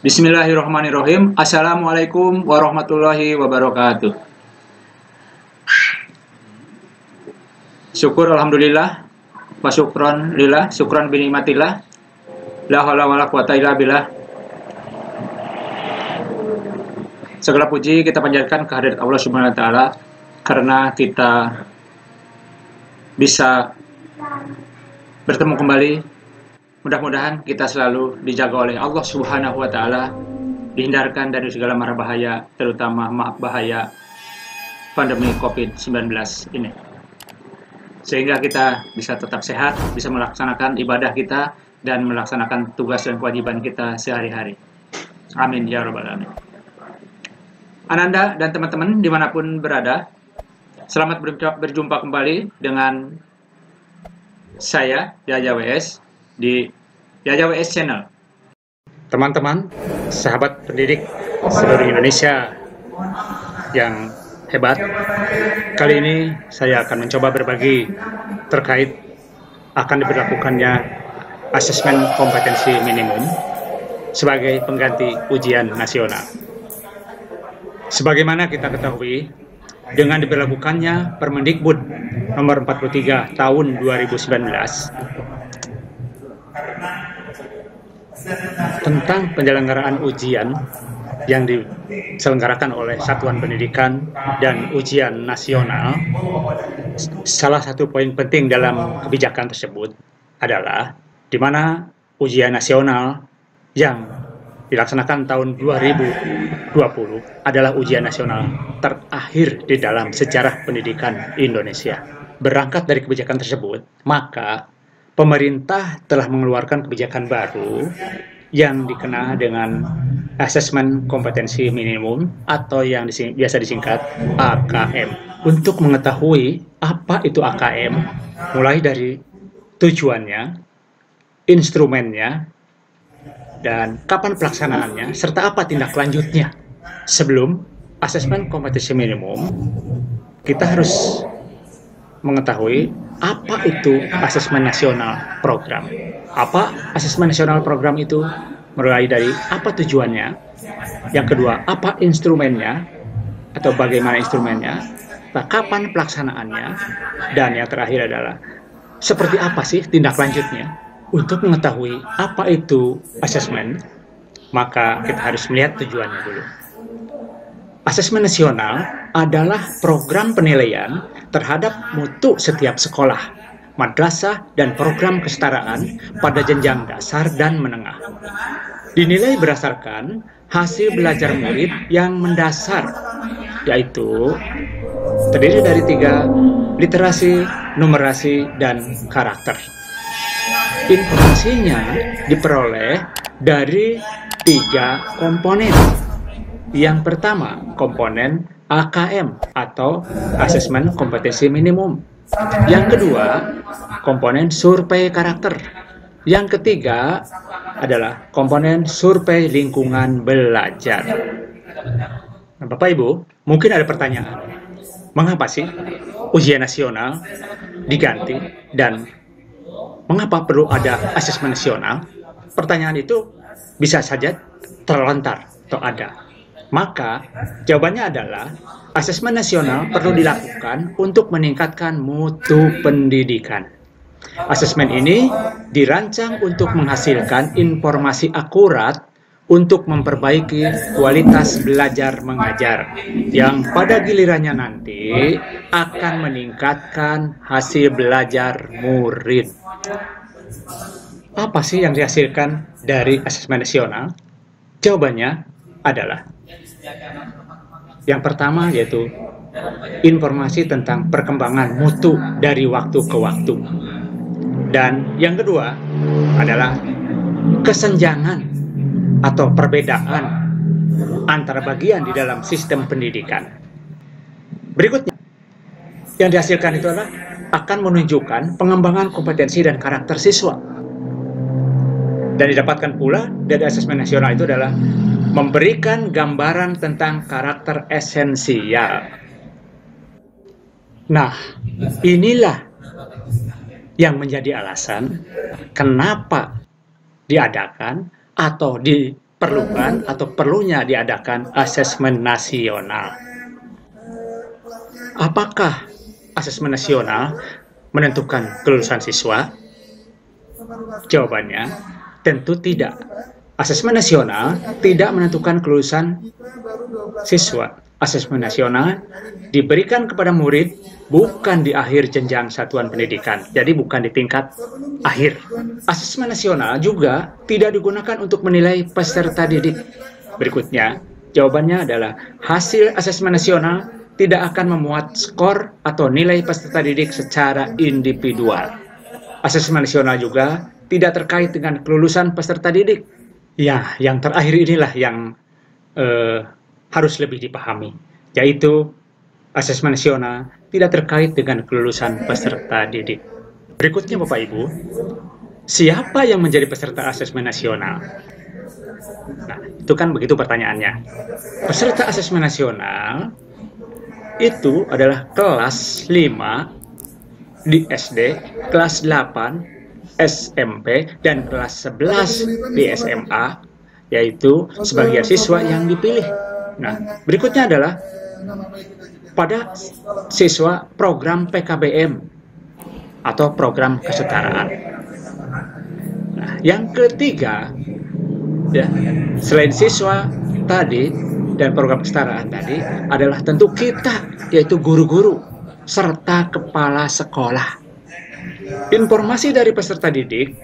Bismillahirrahmanirrahim. Assalamualaikum warahmatullahi wabarakatuh. Syukur alhamdulillah wa syukron lillah, syukran binikmatillah. La haula wala quwata illa billah. Segala puji kita panjatkan kehadirat Allah Subhanahu wa taala karena kita bisa bertemu kembali. Mudah-mudahan kita selalu dijaga oleh Allah Subhanahu wa taala, dihindarkan dari segala mara bahaya, terutama bahaya pandemi COVID-19 ini. Sehingga kita bisa tetap sehat, bisa melaksanakan ibadah kita dan melaksanakan tugas dan kewajiban kita sehari-hari. Amin ya rabbal alamin. Ananda dan teman-teman dimanapun berada, selamat berjumpa kembali dengan saya Yaya WS di Yaya WS Channel. Teman-teman, sahabat pendidik seluruh Indonesia yang hebat, kali ini saya akan mencoba berbagi terkait akan diberlakukannya asesmen kompetensi minimum sebagai pengganti ujian nasional. Sebagaimana kita ketahui, dengan diberlakukannya Permendikbud nomor 43 tahun 2019 tentang penyelenggaraan ujian yang diselenggarakan oleh Satuan Pendidikan dan Ujian Nasional, salah satu poin penting dalam kebijakan tersebut adalah di mana ujian nasional yang dilaksanakan tahun 2020 adalah ujian nasional terakhir di dalam sejarah pendidikan Indonesia. Berangkat dari kebijakan tersebut, maka pemerintah telah mengeluarkan kebijakan baru yang dikenal dengan asesmen kompetensi minimum atau yang biasa disingkat AKM. Untuk mengetahui apa itu AKM, mulai dari tujuannya, instrumennya, dan kapan pelaksanaannya, serta apa tindak lanjutnya. Sebelum asesmen kompetensi minimum, kita harus mengetahui apa itu asesmen nasional program. Apa asesmen nasional program itu? Mulai dari apa tujuannya, yang kedua apa instrumennya atau bagaimana instrumennya, kapan pelaksanaannya, dan yang terakhir adalah seperti apa sih tindak lanjutnya. Untuk mengetahui apa itu asesmen, maka kita harus melihat tujuannya dulu. Asesmen nasional adalah program penilaian terhadap mutu setiap sekolah, madrasah, dan program kesetaraan pada jenjang dasar dan menengah. Dinilai berdasarkan hasil belajar murid yang mendasar, yaitu terdiri dari 3, literasi, numerasi, dan karakter. Informasinya diperoleh dari 3 komponen. Yang pertama, komponen AKM atau asesmen kompetensi minimum. Yang kedua, komponen survei karakter. Yang ketiga adalah komponen survei lingkungan belajar. Nah, Bapak Ibu, mungkin ada pertanyaan. Mengapa sih ujian nasional diganti dan mengapa perlu ada asesmen nasional? Pertanyaan itu bisa saja terlontar atau ada. Maka jawabannya adalah asesmen nasional perlu dilakukan untuk meningkatkan mutu pendidikan. Asesmen ini dirancang untuk menghasilkan informasi akurat untuk memperbaiki kualitas belajar mengajar yang pada gilirannya nanti akan meningkatkan hasil belajar murid. Apa sih yang dihasilkan dari asesmen nasional? Jawabannya adalah yang pertama yaitu informasi tentang perkembangan mutu dari waktu ke waktu. Dan yang kedua adalah kesenjangan atau perbedaan antara bagian di dalam sistem pendidikan. Berikutnya, yang dihasilkan itu adalah akan menunjukkan pengembangan kompetensi dan karakter siswa. Dan didapatkan pula dari asesmen nasional itu adalah memberikan gambaran tentang karakter esensial. Nah, inilah yang menjadi alasan kenapa diadakan atau perlukan atau perlunya diadakan asesmen nasional. Apakah asesmen nasional menentukan kelulusan siswa? Jawabannya, tentu tidak. Asesmen nasional tidak menentukan kelulusan siswa. Asesmen nasional diberikan kepada murid bukan di akhir jenjang satuan pendidikan, jadi bukan di tingkat akhir. Asesmen nasional juga tidak digunakan untuk menilai peserta didik. Berikutnya, jawabannya adalah hasil asesmen nasional tidak akan memuat skor atau nilai peserta didik secara individual. Asesmen nasional juga tidak terkait dengan kelulusan peserta didik. Ya, yang terakhir inilah yang harus lebih dipahami, yaitu asesmen nasional tidak terkait dengan kelulusan peserta didik. Berikutnya Bapak Ibu, siapa yang menjadi peserta asesmen nasional? Nah, itu kan begitu pertanyaannya. Peserta asesmen nasional itu adalah kelas 5 di SD, kelas 8 SMP, dan kelas 11 di SMA, yaitu sebagai siswa yang dipilih. Nah, berikutnya adalah pada siswa program PKBM atau program kesetaraan. Nah, yang ketiga, ya, selain siswa tadi dan program kesetaraan tadi adalah tentu kita, yaitu guru-guru serta kepala sekolah. Informasi dari peserta didik,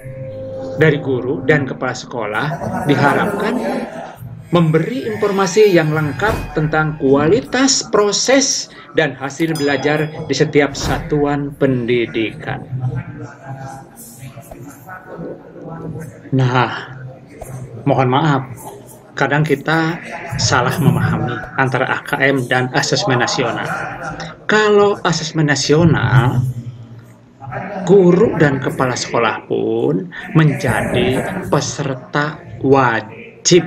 dari guru dan kepala sekolah diharapkan memberi informasi yang lengkap tentang kualitas proses dan hasil belajar di setiap satuan pendidikan. Nah, mohon maaf, kadang kita salah memahami antara AKM dan asesmen nasional. Kalau asesmen nasional, guru dan kepala sekolah pun menjadi peserta wajib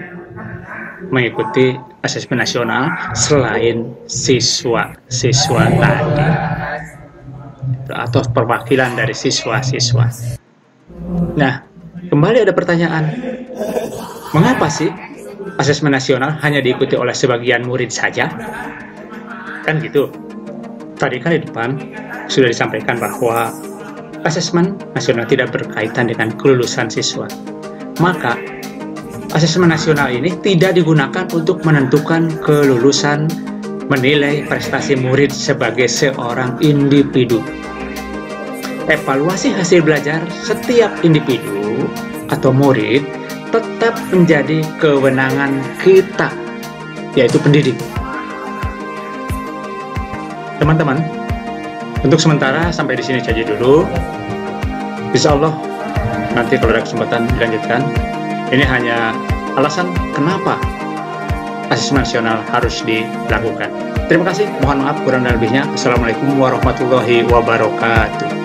mengikuti asesmen nasional selain siswa-siswa tadi atau perwakilan dari siswa-siswa. Nah, kembali ada pertanyaan, mengapa sih asesmen nasional hanya diikuti oleh sebagian murid saja? Kan gitu. Tadi kan di depan sudah disampaikan bahwa asesmen nasional tidak berkaitan dengan kelulusan siswa. Maka asesmen nasional ini tidak digunakan untuk menentukan kelulusan, menilai prestasi murid sebagai seorang individu. Evaluasi hasil belajar setiap individu atau murid tetap menjadi kewenangan kita, yaitu pendidik. Teman-teman, untuk sementara sampai di sini saja dulu. Insya Allah nanti kalau ada kesempatan dilanjutkan. Ini hanya alasan kenapa asesmen nasional harus dilakukan. Terima kasih, mohon maaf kurang dan lebihnya. Assalamualaikum warahmatullahi wabarakatuh.